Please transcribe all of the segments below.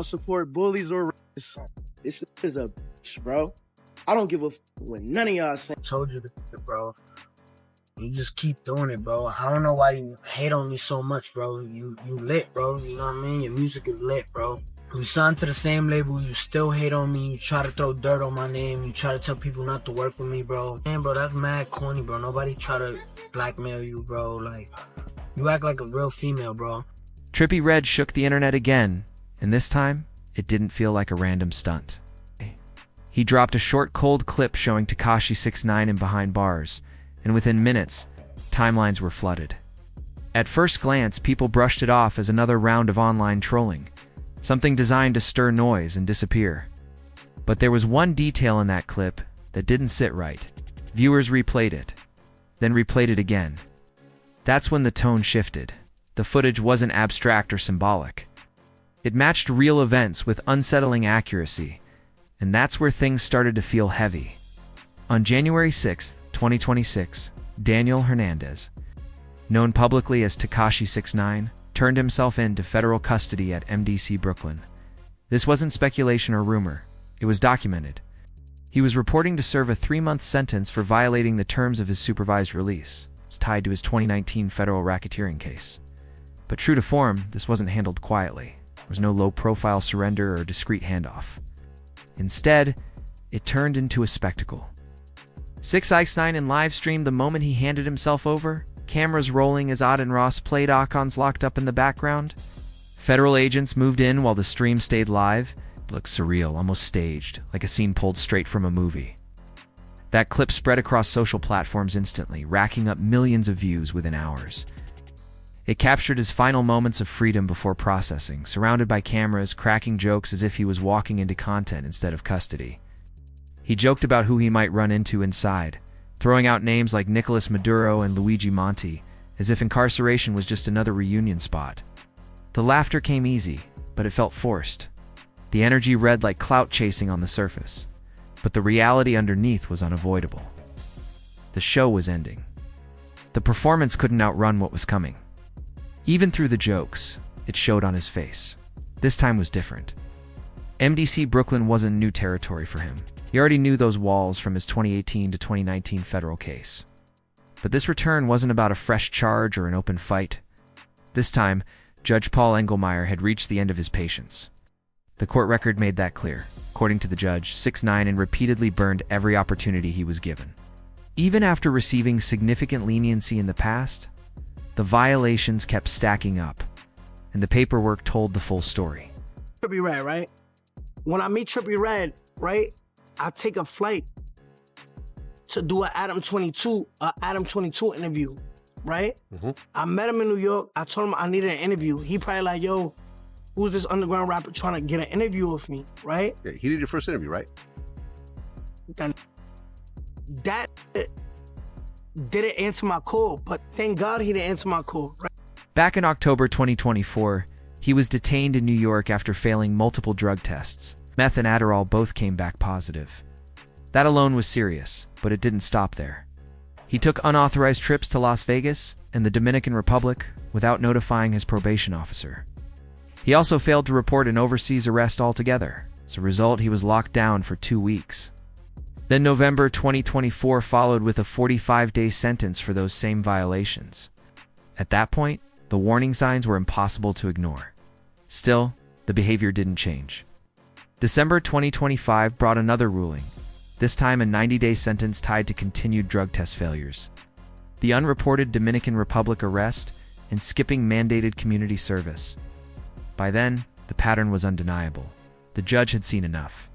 don't support bullies or racists. This is a bitch, bro. I don't give a what none of y'all saying. I told you that, bro. You just keep doing it, bro. I don't know why you hate on me so much, bro. You lit, bro. You know what I mean? Your music is lit, bro. We signed to the same label. You still hate on me. You try to throw dirt on my name. You try to tell people not to work with me, bro. Man, bro, that's mad corny, bro. Nobody try to blackmail you, bro. Like, you act like a real female, bro. Trippie Redd shook the internet again, and this time, it didn't feel like a random stunt. He dropped a short, cold clip showing Tekashi 6ix9ine in behind bars, and within minutes, timelines were flooded. At first glance, people brushed it off as another round of online trolling, something designed to stir noise and disappear. But there was one detail in that clip that didn't sit right. Viewers replayed it, then replayed it again. That's when the tone shifted. The footage wasn't abstract or symbolic. It matched real events with unsettling accuracy, and that's where things started to feel heavy. On January 6th, 2026, Daniel Hernandez, known publicly as Tekashi 6ix9ine, turned himself in to federal custody at MDC Brooklyn. This wasn't speculation or rumor. It was documented. He was reporting to serve a 3-month sentence for violating the terms of his supervised release. It's tied to his 2019 federal racketeering case. But true to form, this wasn't handled quietly. There was no low-profile surrender or discreet handoff. Instead, it turned into a spectacle. 6ix9ine live-streamed the moment he handed himself over, cameras rolling as Odd and Ross played icons locked up in the background. Federal agents moved in while the stream stayed live. It looked surreal, almost staged, like a scene pulled straight from a movie. That clip spread across social platforms instantly, racking up millions of views within hours. It captured his final moments of freedom before processing, surrounded by cameras, cracking jokes as if he was walking into content instead of custody. He joked about who he might run into inside, throwing out names like Nicolas Maduro and Luigi Monti, as if incarceration was just another reunion spot. The laughter came easy, but it felt forced. The energy read like clout chasing on the surface, but the reality underneath was unavoidable. The show was ending. The performance couldn't outrun what was coming. Even through the jokes, it showed on his face. This time was different. MDC Brooklyn wasn't new territory for him. He already knew those walls from his 2018 to 2019 federal case. But this return wasn't about a fresh charge or an open fight. This time, Judge Paul Engelmeyer had reached the end of his patience. The court record made that clear. According to the judge, 6ix9ine repeatedly burned every opportunity he was given. Even after receiving significant leniency in the past, the violations kept stacking up, and the paperwork told the full story. Trippie Redd, right? When I meet Trippie Redd, right, I take a flight to do an Adam 22 interview, right? I met him in New York. I told him I needed an interview. He probably like, yo, who's this underground rapper trying to get an interview with me, right? Yeah, he did your first interview, right? That didn't answer my call, but thank God he didn't answer my call, right? Back in October 2024, he was detained in New York after failing multiple drug tests. Meth and Adderall both came back positive. That alone was serious, but it didn't stop there. He took unauthorized trips to Las Vegas and the Dominican Republic without notifying his probation officer. He also failed to report an overseas arrest altogether. As a result, he was locked down for 2 weeks. Then November 2024 followed with a 45-day sentence for those same violations. At that point, the warning signs were impossible to ignore. Still, the behavior didn't change. December 2025 brought another ruling, this time a 90-day sentence tied to continued drug test failures. The unreported Dominican Republic arrest and skipping mandated community service. By then, the pattern was undeniable. The judge had seen enough.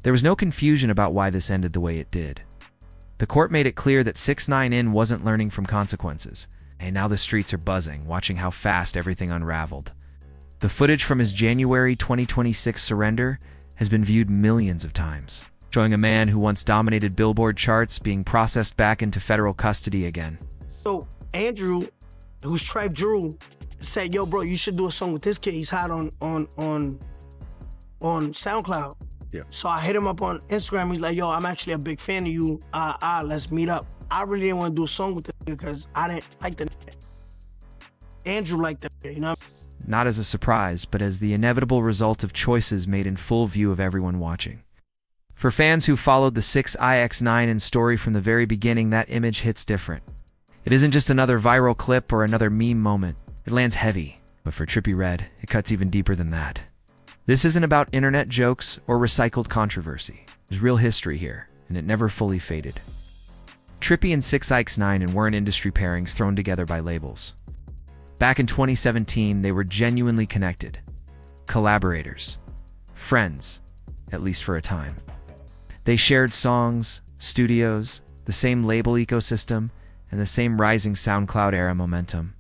There was no confusion about why this ended the way it did. The court made it clear that 6ix9ine wasn't learning from consequences, and now the streets are buzzing, watching how fast everything unraveled. The footage from his January 2026 surrender has been viewed millions of times, showing a man who once dominated Billboard charts being processed back into federal custody again. So Andrew, who's Tribe Drew, said, yo, bro, you should do a song with this kid. He's hot on SoundCloud. Yeah. So I hit him up on Instagram. He's like, yo, I'm actually a big fan of you. Let's meet up. I really didn't want to do a song with this because I didn't like the Andrew liked the you know? not as a surprise, but as the inevitable result of choices made in full view of everyone watching. For fans who followed the 6ix9ine story from the very beginning, that image hits different. It isn't just another viral clip or another meme moment. It lands heavy. But for Trippie Redd, it cuts even deeper than that. This isn't about internet jokes or recycled controversy. There's real history here, and it never fully faded. Trippie and 6ix9ine weren't industry pairings thrown together by labels. Back in 2017, they were genuinely connected. Collaborators. Friends, at least for a time. They shared songs, studios, the same label ecosystem, and the same rising SoundCloud era momentum.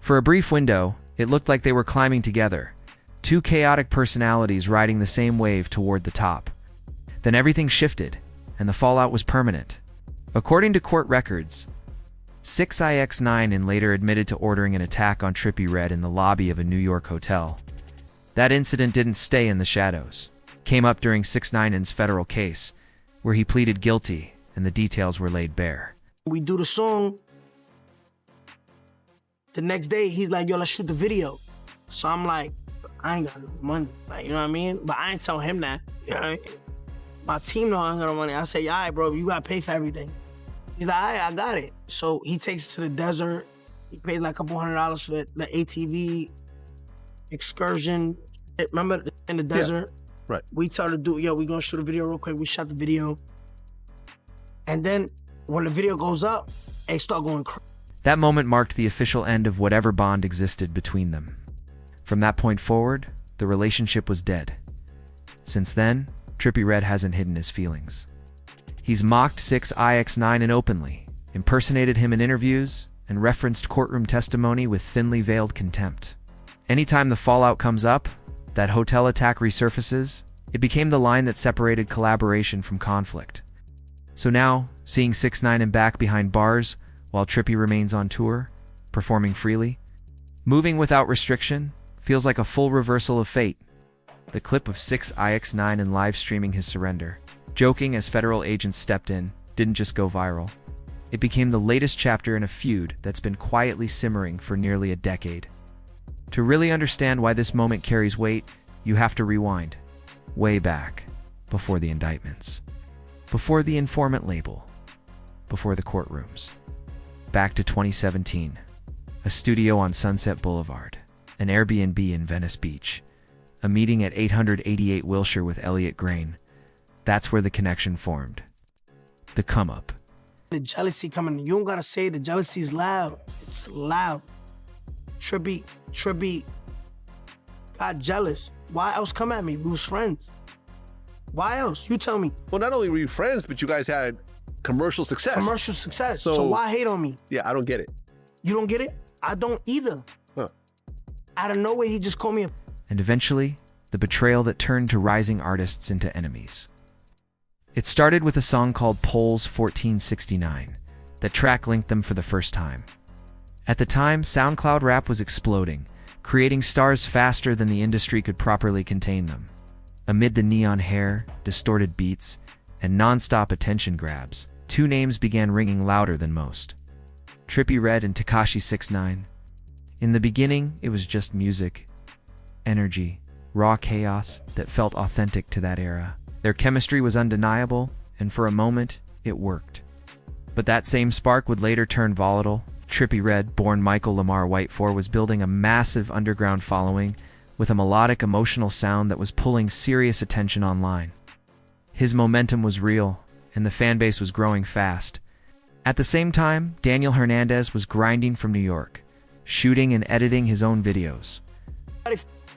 For a brief window, it looked like they were climbing together, two chaotic personalities riding the same wave toward the top. Then everything shifted, and the fallout was permanent. According to court records, 6ix9ine later admitted to ordering an attack on Trippie Redd in the lobby of a New York hotel. That incident didn't stay in the shadows. It came up during 6ix9ine's federal case, where he pleaded guilty and the details were laid bare. We do the song. The next day, he's like, yo, let's shoot the video. So I'm like, I ain't got no money. Like, you know what I mean? But I ain't tell him that. You know what I mean? My team know I ain't got no money. I say, all right, bro, you got to pay for everything. He's like, all right, I got it. So he takes us to the desert. He paid like $200 for the ATV excursion. Remember in the desert? Yeah, right. We tell the dude, yo, we gonna shoot a video real quick. We shot the video. And then when the video goes up, they start going crazy. That moment marked the official end of whatever bond existed between them. From that point forward, the relationship was dead. Since then, Trippie Redd hasn't hidden his feelings. He's mocked 6ix9ine openly, impersonated him in interviews, and referenced courtroom testimony with thinly veiled contempt. Anytime the fallout comes up, that hotel attack resurfaces, it became the line that separated collaboration from conflict. So now, seeing 6ix9ine back behind bars, while Trippie remains on tour, performing freely, moving without restriction, feels like a full reversal of fate. The clip of 6ix9ine live streaming his surrender, joking as federal agents stepped in, didn't just go viral. It became the latest chapter in a feud that's been quietly simmering for nearly a decade. To really understand why this moment carries weight, you have to rewind, way back, before the indictments, before the informant label, before the courtrooms. Back to 2017, a studio on Sunset Boulevard, an Airbnb in Venice Beach, a meeting at 888 Wilshire with Elliot Grain. That's where the connection formed. The come-up. The jealousy coming. You don't gotta say the jealousy is loud. It's loud. Trippie got jealous. Why else come at me? We was friends. Why else? You tell me. Well, not only were you friends, but you guys had commercial success. Commercial success. So why hate on me? Yeah, I don't get it. You don't get it? I don't either. Huh. Out of nowhere, he just called me a... And eventually, the betrayal that turned to rising artists into enemies. It started with a song called Polls 1469. That track linked them for the first time. At the time, SoundCloud rap was exploding, creating stars faster than the industry could properly contain them. Amid the neon hair, distorted beats, and non-stop attention grabs, two names began ringing louder than most. Trippie Redd and Tekashi 6ix9ine. In the beginning, it was just music, energy, raw chaos that felt authentic to that era. Their chemistry was undeniable, and for a moment, it worked. But that same spark would later turn volatile. Trippie Redd, born Michael Lamar Whitefor, was building a massive underground following with a melodic, emotional sound that was pulling serious attention online. His momentum was real, and the fanbase was growing fast. At the same time, Daniel Hernandez was grinding from New York, shooting and editing his own videos.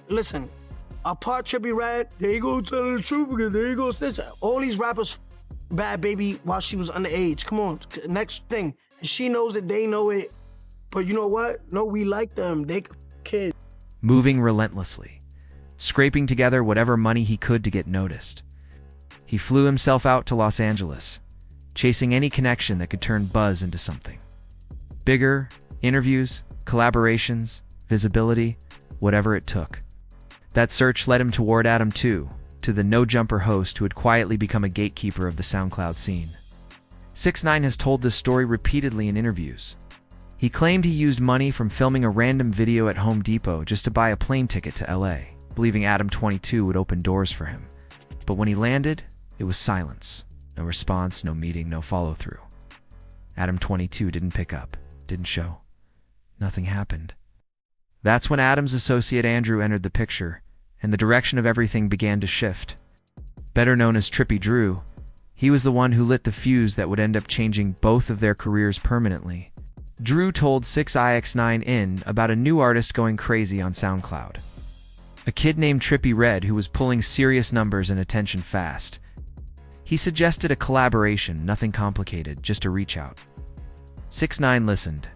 Listen, apart Trippie Redd, there you go telling the truth again, there you go snitch. All these rappers bad baby while she was underage. Come on, next thing. She knows it, they know it. But you know what? No, we like them. They kids. Moving relentlessly, scraping together whatever money he could to get noticed. He flew himself out to Los Angeles, chasing any connection that could turn buzz into something. Bigger, interviews, collaborations, visibility, whatever it took. That search led him toward Adam 2, to the no-jumper host who had quietly become a gatekeeper of the SoundCloud scene. 6ix9ine has told this story repeatedly in interviews. He claimed he used money from filming a random video at Home Depot just to buy a plane ticket to LA, believing Adam 22 would open doors for him. But when he landed, it was silence. No response, no meeting, no follow-through. Adam 22 didn't pick up, didn't show. Nothing happened. That's when Adam's associate Andrew entered the picture, and the direction of everything began to shift. Better known as Trippie Drew, he was the one who lit the fuse that would end up changing both of their careers permanently. Drew told 6ix9ine about a new artist going crazy on SoundCloud. A kid named Trippie Redd who was pulling serious numbers and attention fast. He suggested a collaboration, nothing complicated, just a reach out. 6ix9ine listened.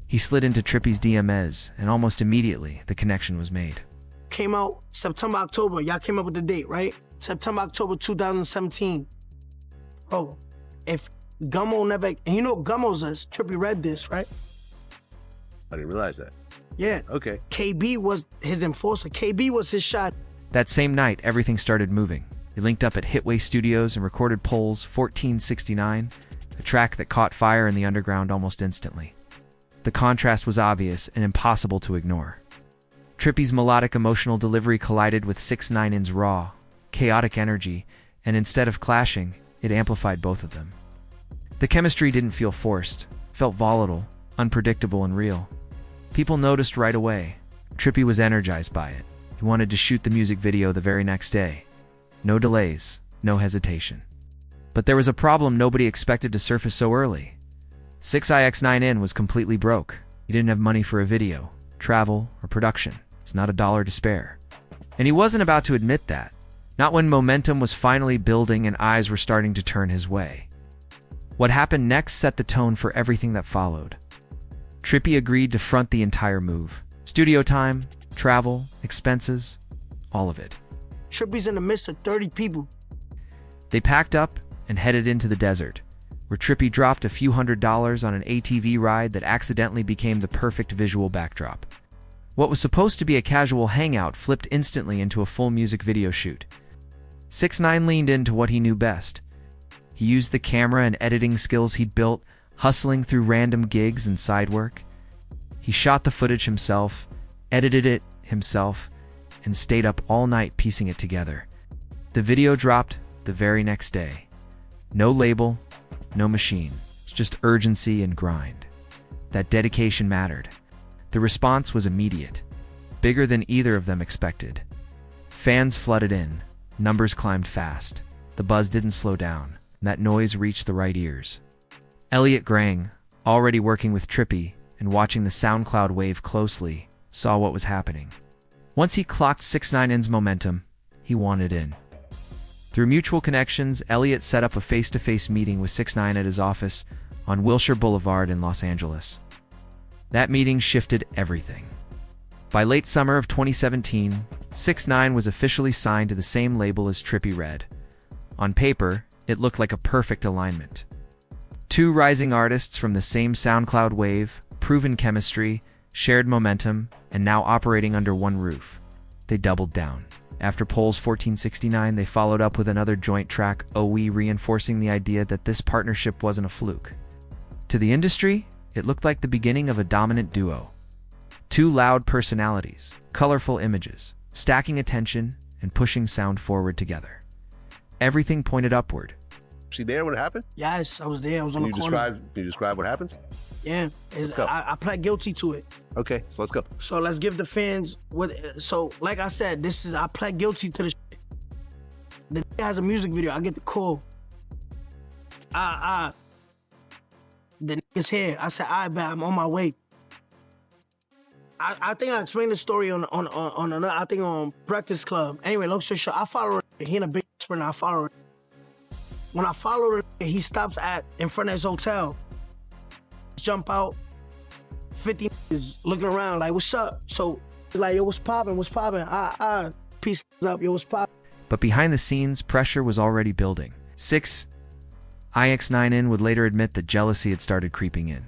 He slid into Trippie's DMs, and almost immediately, the connection was made. Came out September, October. Y'all came up with the date, right? September, October 2017. Bro, if Gummo never... And you know Gummo's a Trippie Redd this, right? I didn't realize that. Yeah. Okay. KB was his enforcer. KB was his shot. That same night, everything started moving. They linked up at Hitway Studios and recorded Pole's 1469, a track that caught fire in the underground almost instantly. The contrast was obvious and impossible to ignore. Trippie's melodic emotional delivery collided with 6ix9ine's raw, chaotic energy, and instead of clashing, it amplified both of them. The chemistry didn't feel forced, felt volatile, unpredictable, and real. People noticed right away. Trippie was energized by it. He wanted to shoot the music video the very next day. No delays, no hesitation. But there was a problem nobody expected to surface so early. 6ix9ine was completely broke. He didn't have money for a video, travel, or production. It's not a dollar to spare. And he wasn't about to admit that. Not when momentum was finally building and eyes were starting to turn his way. What happened next set the tone for everything that followed. Trippie agreed to front the entire move. Studio time, travel, expenses, all of it. Trippie's in the midst of 30 people. They packed up and headed into the desert, where Trippie dropped a few $100s on an ATV ride that accidentally became the perfect visual backdrop. What was supposed to be a casual hangout flipped instantly into a full music video shoot. 6ix9ine leaned into what he knew best. He used the camera and editing skills he'd built, hustling through random gigs and side work. He shot the footage himself, edited it himself, and stayed up all night piecing it together. The video dropped the very next day. No label, no machine. It's just urgency and grind. That dedication mattered. The response was immediate, bigger than either of them expected. Fans flooded in, numbers climbed fast. The buzz didn't slow down, and that noise reached the right ears. Elliot Grang, already working with Trippie and watching the SoundCloud wave closely, saw what was happening. Once he clocked 6ix9ine's momentum, he wanted in. Through mutual connections, Elliot set up a face-to-face meeting with 6ix9ine at his office on Wilshire Boulevard in Los Angeles. That meeting shifted everything. By late summer of 2017, 6ix9ine was officially signed to the same label as Trippie Redd. On paper, it looked like a perfect alignment. Two rising artists from the same SoundCloud wave, proven chemistry, shared momentum, and now operating under one roof. They doubled down. After Pole's 1469, they followed up with another joint track, OE, reinforcing the idea that this partnership wasn't a fluke. To the industry, it looked like the beginning of a dominant duo. Two loud personalities, colorful images, stacking attention and pushing sound forward together. Everything pointed upward. See there what happened? Yes, I was there. I was on the corner. Can you describe what happens? Yeah, Let's go. I pled guilty to it. Okay, so let's go. So let's give the fans what. So like I said, I pled guilty to the shit. The nigga has a music video. I get the call. The nigga's here. I said, I bet I'm on my way. I think I explained the story on another, I think on Breakfast Club. Anyway, long story short, I follow him. He in a big sprint. I follow him. When I follow him, he stops in front of his hotel. Jump out, 50 niggas looking around like, what's up? So he's like, yo, what's poppin'? What's poppin'? Peace up, yo, what's poppin'? But behind the scenes, pressure was already building. 6ix9ine would later admit that jealousy had started creeping in.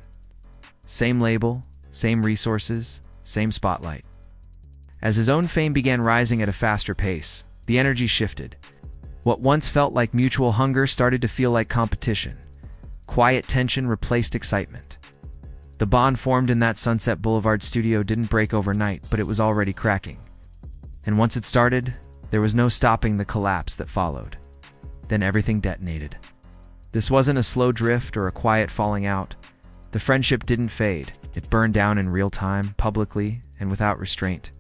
Same label, same resources, same spotlight. As his own fame began rising at a faster pace, the energy shifted. What once felt like mutual hunger started to feel like competition. Quiet tension replaced excitement. The bond formed in that Sunset Boulevard studio didn't break overnight, but it was already cracking. And once it started, there was no stopping the collapse that followed. Then everything detonated. This wasn't a slow drift or a quiet falling out. The friendship didn't fade. It burned down in real time, publicly, and without restraint.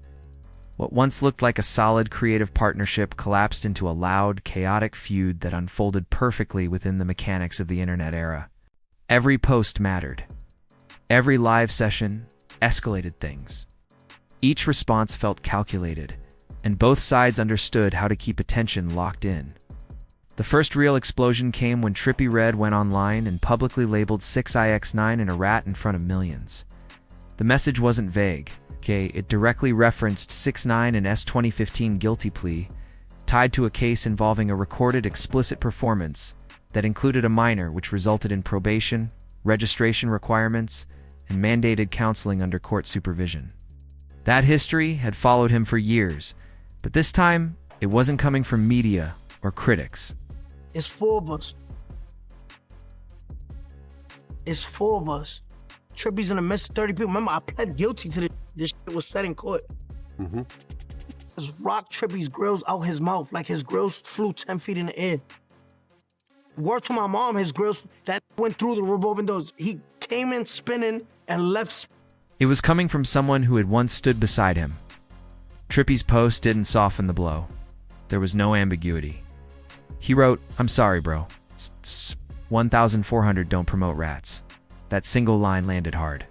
What once looked like a solid creative partnership collapsed into a loud, chaotic feud that unfolded perfectly within the mechanics of the internet era. Every post mattered. Every live session escalated things. Each response felt calculated, and both sides understood how to keep attention locked in. The first real explosion came when Trippie Redd went online and publicly labeled 6ix9ine a rat in front of millions. The message wasn't vague. It directly referenced 6ix9ine and 2015 guilty plea, tied to a case involving a recorded explicit performance that included a minor, which resulted in probation, registration requirements, and mandated counseling under court supervision. That history had followed him for years, but this time it wasn't coming from media or critics. It's 4 of us. It's 4 of us. Trippie's in the midst of 30 people. Remember, I pled guilty to this. This shit was set in court. Just rocked Trippie's grills out his mouth, like his grills flew 10 feet in the air. Word to my mom, his grills, that went through the revolving doors. He came in spinning and left. It was coming from someone who had once stood beside him. Trippie's post didn't soften the blow. There was no ambiguity. He wrote, "I'm sorry, bro. 1,400 don't promote rats." That single line landed hard.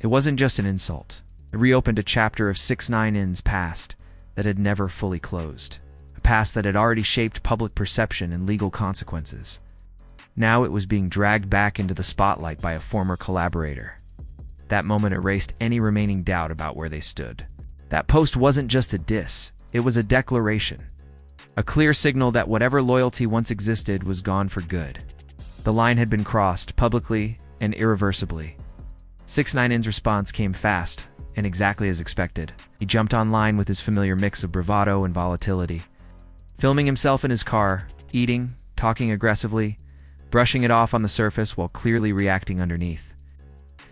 It wasn't just an insult. It reopened a chapter of 6ix9ine's past that had never fully closed. A past that had already shaped public perception and legal consequences. Now it was being dragged back into the spotlight by a former collaborator. That moment erased any remaining doubt about where they stood. That post wasn't just a diss, it was a declaration. A clear signal that whatever loyalty once existed was gone for good. The line had been crossed, publicly and irreversibly. 6ix9ine's response came fast, and exactly as expected. He jumped online with his familiar mix of bravado and volatility. Filming himself in his car, eating, talking aggressively, brushing it off on the surface while clearly reacting underneath.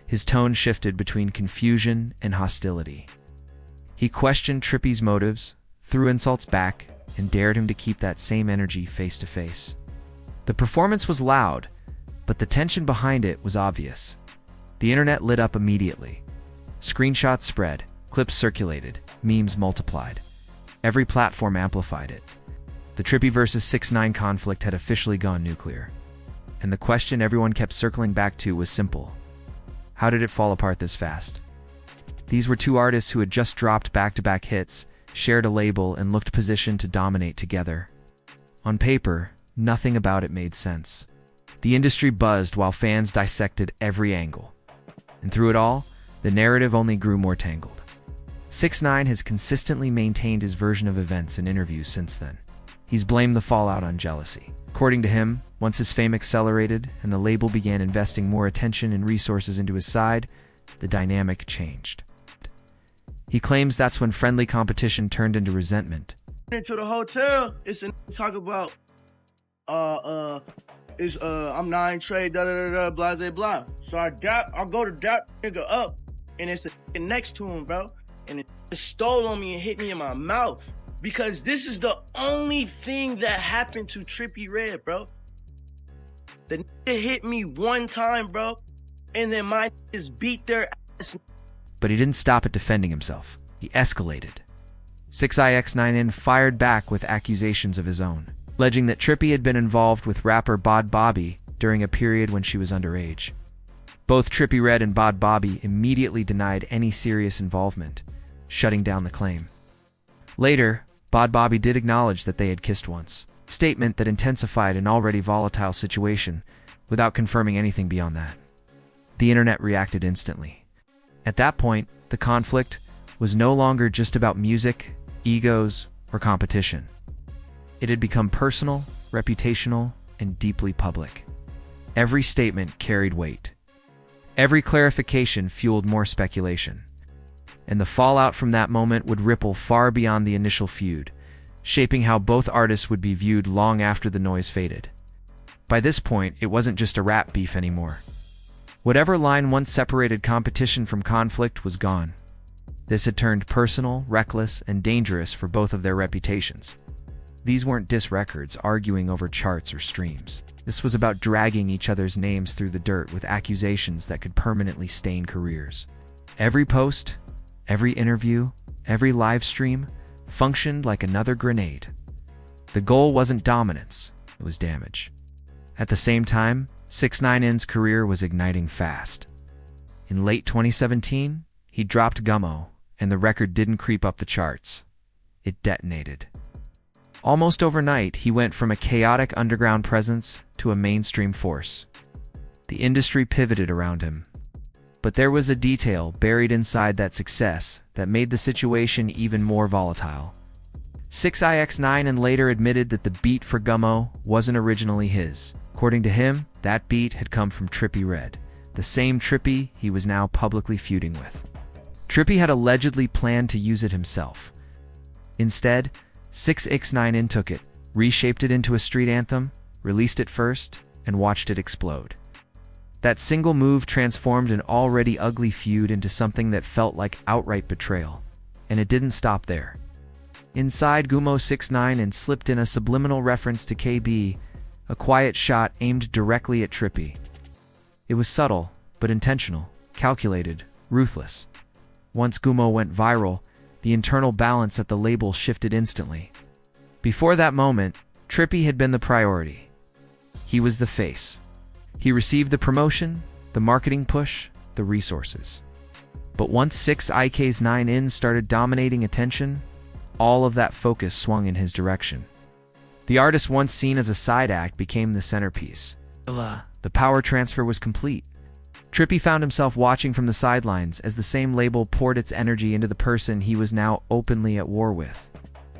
His tone shifted between confusion and hostility. He questioned Trippie's motives, threw insults back, and dared him to keep that same energy face to face. The performance was loud, but the tension behind it was obvious. The internet lit up immediately. Screenshots spread, clips circulated, memes multiplied. Every platform amplified it. The Trippie versus 6ix9ine conflict had officially gone nuclear. And the question everyone kept circling back to was simple. How did it fall apart this fast? These were two artists who had just dropped back-to-back hits, shared a label, and looked positioned to dominate together. On paper, nothing about it made sense. The industry buzzed while fans dissected every angle. And through it all, the narrative only grew more tangled. 6ix9ine has consistently maintained his version of events in interviews since then. He's blamed the fallout on jealousy. According to him, once his fame accelerated and the label began investing more attention and resources into his side, the dynamic changed. He claims that's when friendly competition turned into resentment. Into the hotel, it's a talk about I'm 9 Trey, blah blah blah. So I go to that nigga up, and it's a next to him, bro, and it stole on me and hit me in my mouth because this is the only thing that happened to Trippie Redd, bro. The nigga hit me one time, bro, and then my niggas beat their ass. But he didn't stop at defending himself. He escalated. 6ix9ine fired back with accusations of his own, alleging that Trippie had been involved with rapper Bod Bobby during a period when she was underage. Both Trippie Redd and Bod Bobby immediately denied any serious involvement, shutting down the claim. Later, Bod Bobby did acknowledge that they had kissed once, a statement that intensified an already volatile situation without confirming anything beyond that. The internet reacted instantly. At that point, the conflict was no longer just about music, egos, or competition. It had become personal, reputational, and deeply public. Every statement carried weight. Every clarification fueled more speculation. And the fallout from that moment would ripple far beyond the initial feud, shaping how both artists would be viewed long after the noise faded. By this point, it wasn't just a rap beef anymore. Whatever line once separated competition from conflict was gone. This had turned personal, reckless, and dangerous for both of their reputations. These weren't diss records arguing over charts or streams. This was about dragging each other's names through the dirt with accusations that could permanently stain careers. Every post, every interview, every live stream functioned like another grenade. The goal wasn't dominance, it was damage. At the same time, 6ix9ine's career was igniting fast. In late 2017, he dropped Gummo, and the record didn't creep up the charts. It detonated. Almost overnight, he went from a chaotic underground presence to a mainstream force. The industry pivoted around him. But there was a detail buried inside that success that made the situation even more volatile. 6ix9ine later admitted that the beat for Gummo wasn't originally his. According to him, that beat had come from Trippie Redd, the same Trippie he was now publicly feuding with. Trippie had allegedly planned to use it himself. Instead, 6ix9ine took it, reshaped it into a street anthem, released it first, and watched it explode. That single move transformed an already ugly feud into something that felt like outright betrayal. And it didn't stop there. Inside Gummo, 6ix9ine slipped in a subliminal reference to KB, a quiet shot aimed directly at Trippie. It was subtle, but intentional, calculated, ruthless. Once Gummo went viral, the internal balance at the label shifted instantly. Before that moment, Trippie had been the priority. He was the face. He received the promotion, the marketing push, the resources. But once 6ix9ine started dominating attention, all of that focus swung in his direction. The artist once seen as a side act became the centerpiece. The power transfer was complete. Trippie found himself watching from the sidelines as the same label poured its energy into the person he was now openly at war with.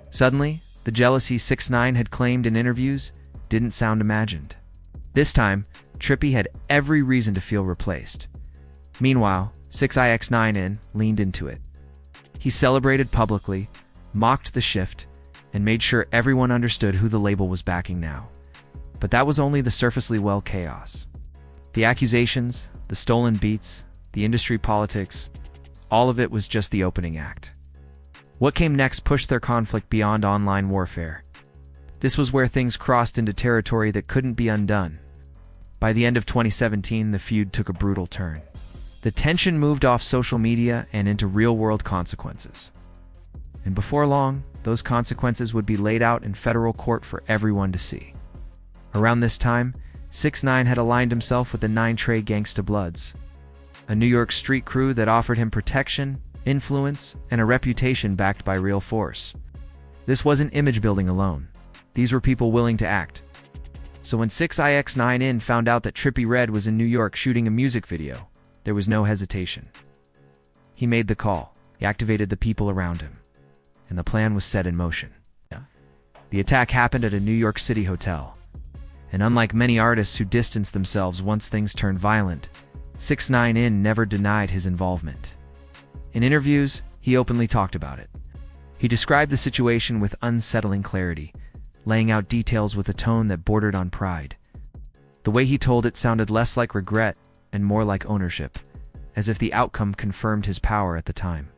Suddenly, the jealousy 6ix9ine had claimed in interviews didn't sound imagined. This time, Trippie had every reason to feel replaced. Meanwhile, 6ix9ine leaned into it. He celebrated publicly, mocked the shift, and made sure everyone understood who the label was backing now. But that was only the surface-level chaos. The accusations, the stolen beats, the industry politics, all of it was just the opening act. What came next pushed their conflict beyond online warfare. This was where things crossed into territory that couldn't be undone. By the end of 2017, the feud took a brutal turn. The tension moved off social media and into real-world consequences. And before long, those consequences would be laid out in federal court for everyone to see. Around this time, 6ix9ine had aligned himself with the 9 Trey Gangsta Bloods, a New York street crew that offered him protection, influence, and a reputation backed by real force. This wasn't image building alone. These were people willing to act. So when 6ix9ine found out that Trippie Redd was in New York shooting a music video, there was no hesitation. He made the call. He activated the people around him. And the plan was set in motion. The attack happened at a New York City hotel. And unlike many artists who distanced themselves once things turned violent, 6ix9ine never denied his involvement. In interviews, he openly talked about it. He described the situation with unsettling clarity, laying out details with a tone that bordered on pride. The way he told it sounded less like regret and more like ownership, as if the outcome confirmed his power at the time.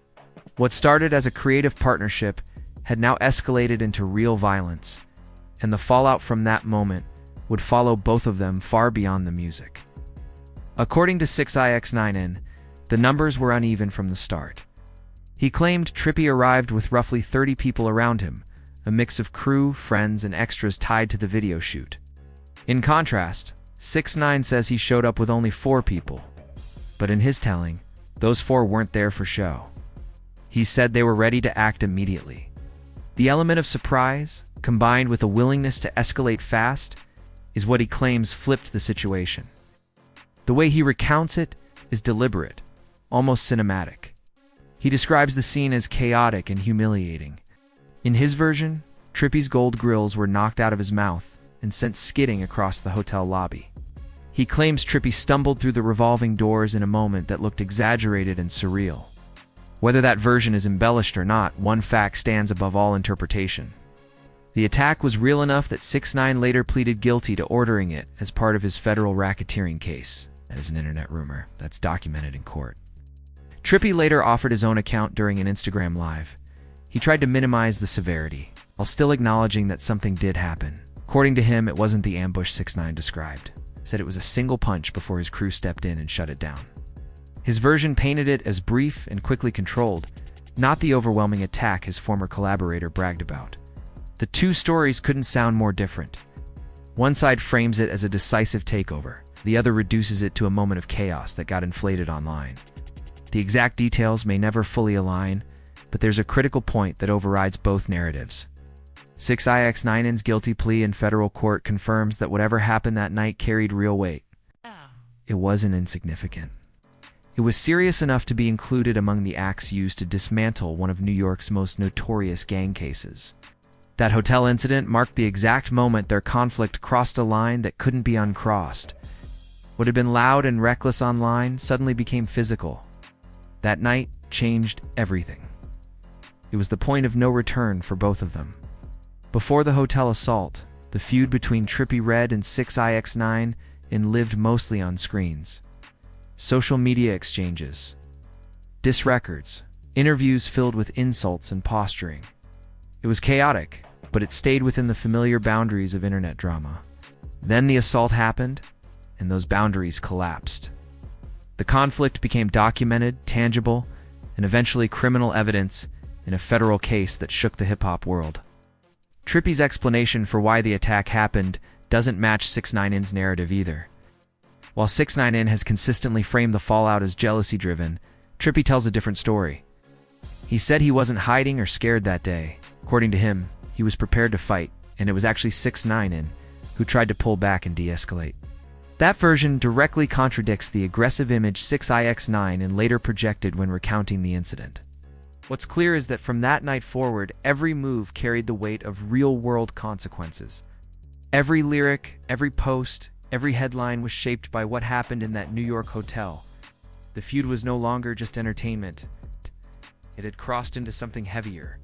What started as a creative partnership had now escalated into real violence, and the fallout from that moment would follow both of them far beyond the music. According to 6ix9ine, the numbers were uneven from the start. He claimed Trippie arrived with roughly 30 people around him, a mix of crew, friends, and extras tied to the video shoot. In contrast, 6ix9ine says he showed up with only 4 people. But in his telling, those 4 weren't there for show. He said they were ready to act immediately. The element of surprise, combined with a willingness to escalate fast, is what he claims flipped the situation. The way he recounts it is deliberate, almost cinematic. He describes the scene as chaotic and humiliating. In his version, Trippie's gold grills were knocked out of his mouth and sent skidding across the hotel lobby. He claims Trippie stumbled through the revolving doors in a moment that looked exaggerated and surreal. Whether that version is embellished or not, one fact stands above all interpretation. The attack was real enough that 6ix9ine later pleaded guilty to ordering it as part of his federal racketeering case. That is an internet rumor that's documented in court. Trippie later offered his own account during an Instagram live. He tried to minimize the severity, while still acknowledging that something did happen. According to him, it wasn't the ambush 6ix9ine described. He said it was a single punch before his crew stepped in and shut it down. His version painted it as brief and quickly controlled, not the overwhelming attack his former collaborator bragged about. The two stories couldn't sound more different. One side frames it as a decisive takeover. The other reduces it to a moment of chaos that got inflated online. The exact details may never fully align, but there's a critical point that overrides both narratives. 6ix9ine's guilty plea in federal court confirms that whatever happened that night carried real weight. It wasn't insignificant. It was serious enough to be included among the acts used to dismantle one of New York's most notorious gang cases. That hotel incident marked the exact moment their conflict crossed a line that couldn't be uncrossed. What had been loud and reckless online suddenly became physical. That night changed everything. It was the point of no return for both of them. Before the hotel assault, the feud between Trippie Redd and 6ix9ine lived mostly on screens. Social media exchanges, diss records, interviews filled with insults and posturing. It was chaotic, but it stayed within the familiar boundaries of internet drama. Then the assault happened, and those boundaries collapsed. The conflict became documented, tangible, and eventually criminal evidence in a federal case that shook the hip-hop world. Trippie's explanation for why the attack happened doesn't match 6ix9ine's narrative either. While 6ix9ine has consistently framed the fallout as jealousy-driven, Trippie tells a different story. He said he wasn't hiding or scared that day. According to him, he was prepared to fight, and it was actually 6ix9ine who tried to pull back and de-escalate. That version directly contradicts the aggressive image 6ix9ine later projected when recounting the incident. What's clear is that from that night forward, every move carried the weight of real-world consequences. Every lyric, every post, every headline was shaped by what happened in that New York hotel. The feud was no longer just entertainment. It had crossed into something heavier,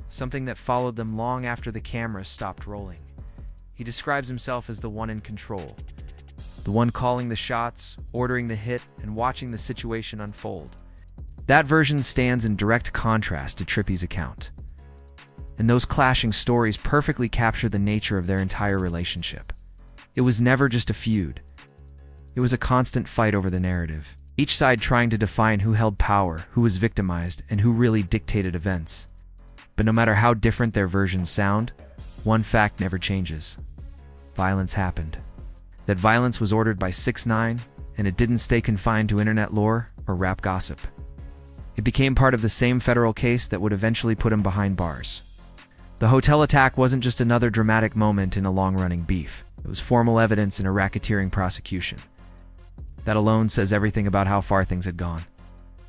something that followed them long after the cameras stopped rolling. He describes himself as the one in control. The one calling the shots, ordering the hit, and watching the situation unfold. That version stands in direct contrast to Trippie's account. And those clashing stories perfectly capture the nature of their entire relationship. It was never just a feud. It was a constant fight over the narrative, each side trying to define who held power, who was victimized, and who really dictated events. But no matter how different their versions sound, one fact never changes. Violence happened. That violence was ordered by 6ix9ine, and it didn't stay confined to internet lore or rap gossip. It became part of the same federal case that would eventually put him behind bars. The hotel attack wasn't just another dramatic moment in a long-running beef. It was formal evidence in a racketeering prosecution. That alone says everything about how far things had gone.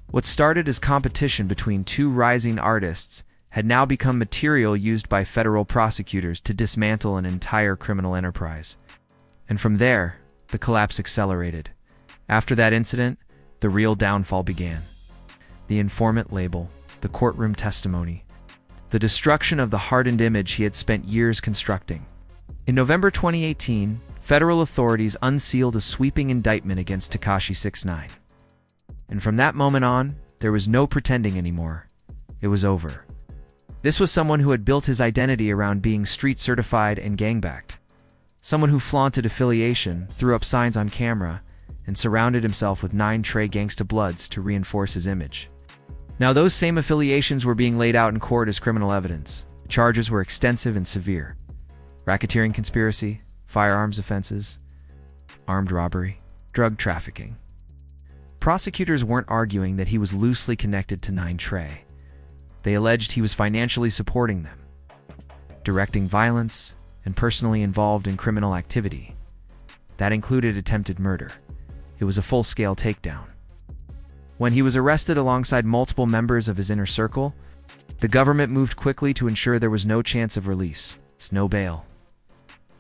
What started as competition between two rising artists had now become material used by federal prosecutors to dismantle an entire criminal enterprise. And from there, the collapse accelerated. After that incident, the real downfall began. The informant label, the courtroom testimony, the destruction of the hardened image he had spent years constructing. In November 2018, federal authorities unsealed a sweeping indictment against Tekashi 6ix9ine. And from that moment on, there was no pretending anymore. It was over. This was someone who had built his identity around being street-certified and gang-backed. Someone who flaunted affiliation, threw up signs on camera, and surrounded himself with 9 Trey Gangsta Bloods to reinforce his image. Now those same affiliations were being laid out in court as criminal evidence. The charges were extensive and severe. Racketeering conspiracy, firearms offenses, armed robbery, drug trafficking. Prosecutors weren't arguing that he was loosely connected to 9 Trey. They alleged he was financially supporting them, directing violence, and personally involved in criminal activity. That included attempted murder. It was a full-scale takedown. When he was arrested alongside multiple members of his inner circle, the government moved quickly to ensure there was no chance of release. It's no bail.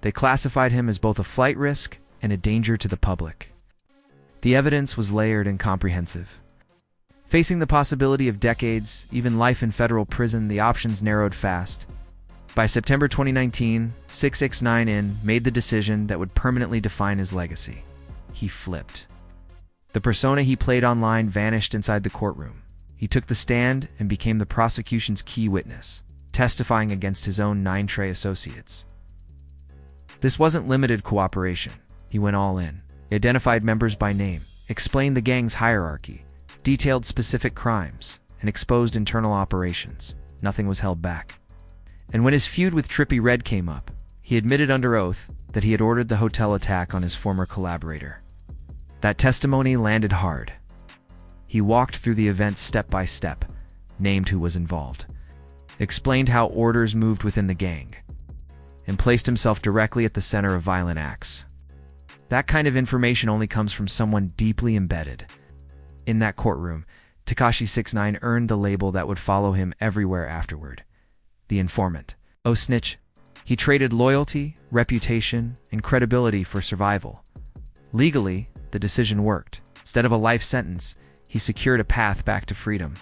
They classified him as both a flight risk and a danger to the public. The evidence was layered and comprehensive. Facing the possibility of decades, even life in federal prison, the options narrowed fast. By September 2019, 6ix9ine made the decision that would permanently define his legacy. He flipped. The persona he played online vanished inside the courtroom. He took the stand and became the prosecution's key witness, testifying against his own 6ix9ine associates. This wasn't limited cooperation. He went all in. He identified members by name, explained the gang's hierarchy, detailed specific crimes, and exposed internal operations. Nothing was held back. And when his feud with Trippie Redd came up, he admitted under oath that he had ordered the hotel attack on his former collaborator. That testimony landed hard. He walked through the events step by step, named who was involved, explained how orders moved within the gang, and placed himself directly at the center of violent acts. That kind of information only comes from someone deeply embedded. In that courtroom, Tekashi 6ix9ine earned the label that would follow him everywhere afterward: the informant. Oh snitch. He traded loyalty, reputation, and credibility for survival. Legally, the decision worked. Instead of a life sentence, he secured a path back to freedom.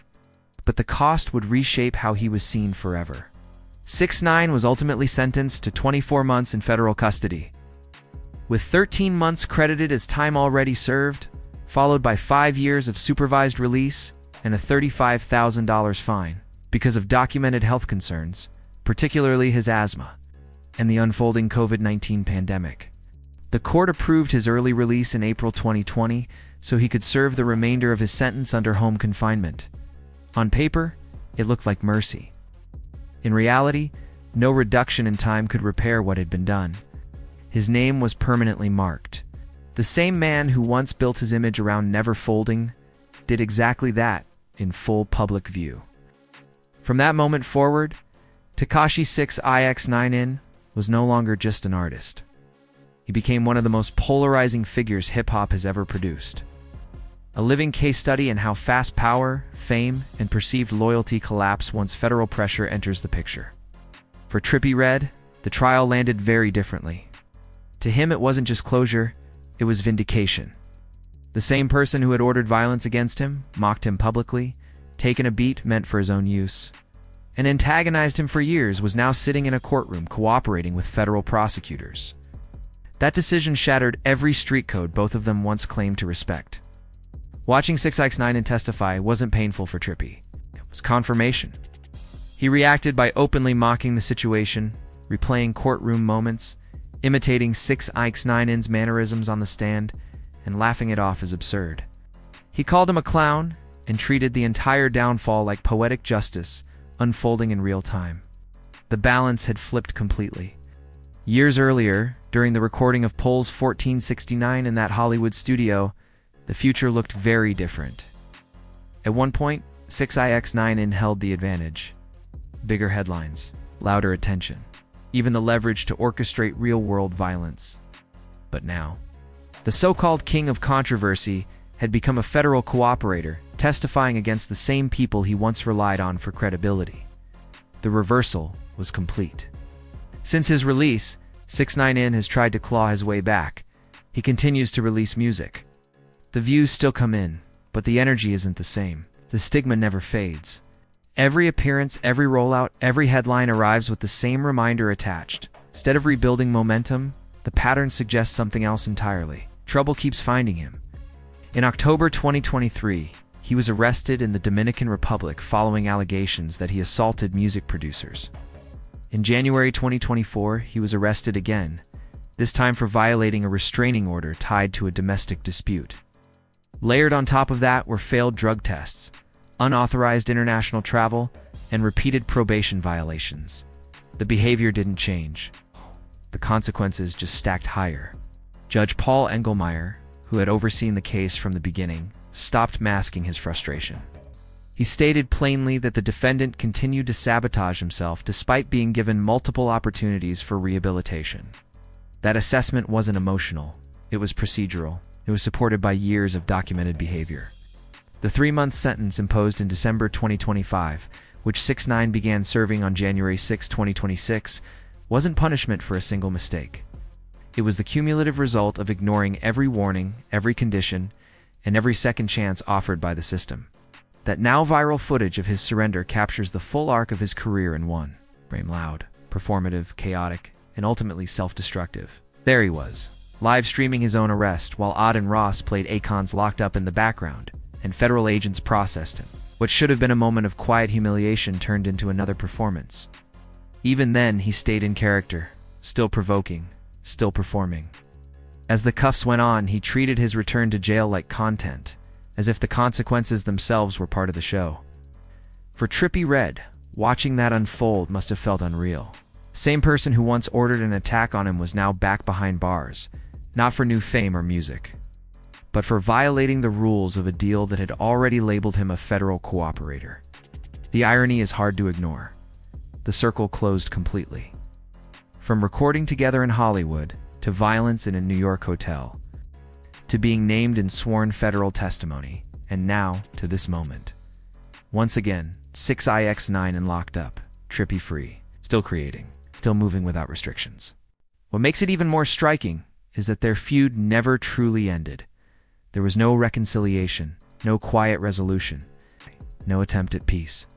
But the cost would reshape how he was seen forever. 6ix9ine was ultimately sentenced to 24 months in federal custody, with 13 months credited as time already served, followed by 5 years of supervised release and a $35,000 fine because of documented health concerns, particularly his asthma and the unfolding COVID-19 pandemic. The court approved his early release in April 2020 so he could serve the remainder of his sentence under home confinement. On paper, it looked like mercy. In reality, no reduction in time could repair what had been done. His name was permanently marked. The same man who once built his image around never folding did exactly that in full public view. From that moment forward, Tekashi 6ix9ine was no longer just an artist. He became one of the most polarizing figures hip-hop has ever produced. A living case study in how fast power, fame, and perceived loyalty collapse once federal pressure enters the picture. For Trippie Redd, the trial landed very differently. To him, it wasn't just closure, it was vindication. The same person who had ordered violence against him, mocked him publicly, taken a beat meant for his own use, and antagonized him for years was now sitting in a courtroom cooperating with federal prosecutors. That decision shattered every street code both of them once claimed to respect. Watching 6ix9ine testify wasn't painful for Trippie. It was confirmation. He reacted by openly mocking the situation, replaying courtroom moments, imitating 6ix9ine's mannerisms on the stand, and laughing it off as absurd. He called him a clown and treated the entire downfall like poetic justice unfolding in real time. The balance had flipped completely. Years earlier, during the recording of Pole's 1469 in that Hollywood studio, the future looked very different. At one point, 6ix9ine held the advantage. Bigger headlines, louder attention, even the leverage to orchestrate real-world violence. But now, the so-called king of controversy had become a federal cooperator, testifying against the same people he once relied on for credibility. The reversal was complete. Since his release, 6ix9ine has tried to claw his way back. He continues to release music. The views still come in, but the energy isn't the same. The stigma never fades. Every appearance, every rollout, every headline arrives with the same reminder attached. Instead of rebuilding momentum, the pattern suggests something else entirely. Trouble keeps finding him. In October 2023, he was arrested in the Dominican Republic following allegations that he assaulted music producers. In January 2024, he was arrested again, this time for violating a restraining order tied to a domestic dispute. Layered on top of that were failed drug tests, unauthorized international travel, and repeated probation violations. The behavior didn't change. The consequences just stacked higher. Judge Paul Engelmeyer, who had overseen the case from the beginning, stopped masking his frustration. He stated plainly that the defendant continued to sabotage himself despite being given multiple opportunities for rehabilitation. That assessment wasn't emotional, it was procedural. It was supported by years of documented behavior. The 3-month sentence imposed in December 2025, which 6ix9ine began serving on January 6, 2026, wasn't punishment for a single mistake. It was the cumulative result of ignoring every warning, every condition, and every second chance offered by the system. That now viral footage of his surrender captures the full arc of his career in one frame: loud, performative, chaotic, and ultimately self-destructive. There he was, live streaming his own arrest while Odd and Ross played Akon's locked up in the background, and federal agents processed him. What should have been a moment of quiet humiliation turned into another performance. Even then, he stayed in character, still provoking, still performing. As the cuffs went on, he treated his return to jail like content, as if the consequences themselves were part of the show. For Trippie Redd, watching that unfold must have felt unreal. The same person who once ordered an attack on him was now back behind bars, not for new fame or music, but for violating the rules of a deal that had already labeled him a federal cooperator. The irony is hard to ignore. The circle closed completely. From recording together in Hollywood, to violence in a New York hotel, to being named in sworn federal testimony, and now to this moment. Once again, 6ix9ine and locked up, Trippie free, still creating, still moving without restrictions. What makes it even more striking is that their feud never truly ended. There was no reconciliation, no quiet resolution, no attempt at peace.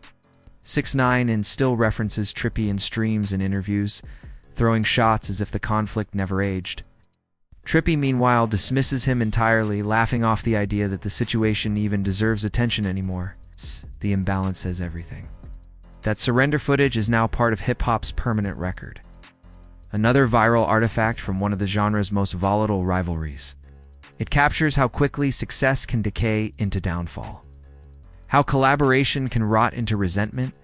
6ix9ine still references Trippie in streams and interviews, throwing shots as if the conflict never aged. Trippie, meanwhile, dismisses him entirely, laughing off the idea that the situation even deserves attention anymore. The imbalance says everything. That surrender footage is now part of hip-hop's permanent record. Another viral artifact from one of the genre's most volatile rivalries. It captures how quickly success can decay into downfall, how collaboration can rot into resentment,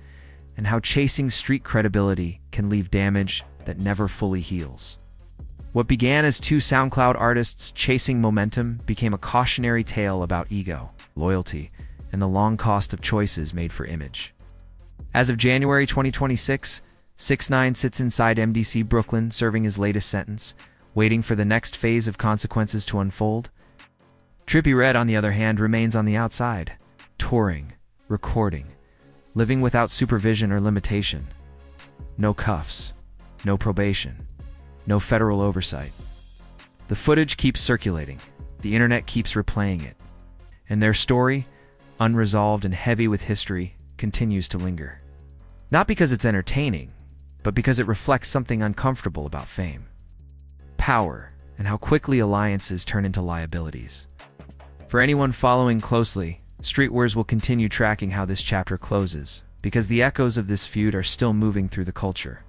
and how chasing street credibility can leave damage that never fully heals. What began as two SoundCloud artists chasing momentum became a cautionary tale about ego, loyalty, and the long cost of choices made for image. As of January 2026, 6ix9ine sits inside MDC Brooklyn serving his latest sentence, waiting for the next phase of consequences to unfold. Trippie Redd, on the other hand, remains on the outside, touring, recording, living without supervision or limitation. No cuffs, no probation, no federal oversight. The footage keeps circulating, the internet keeps replaying it, and their story, unresolved and heavy with history, continues to linger. Not because it's entertaining, but because it reflects something uncomfortable about fame, power, and how quickly alliances turn into liabilities. For anyone following closely, Street Wars will continue tracking how this chapter closes, because the echoes of this feud are still moving through the culture.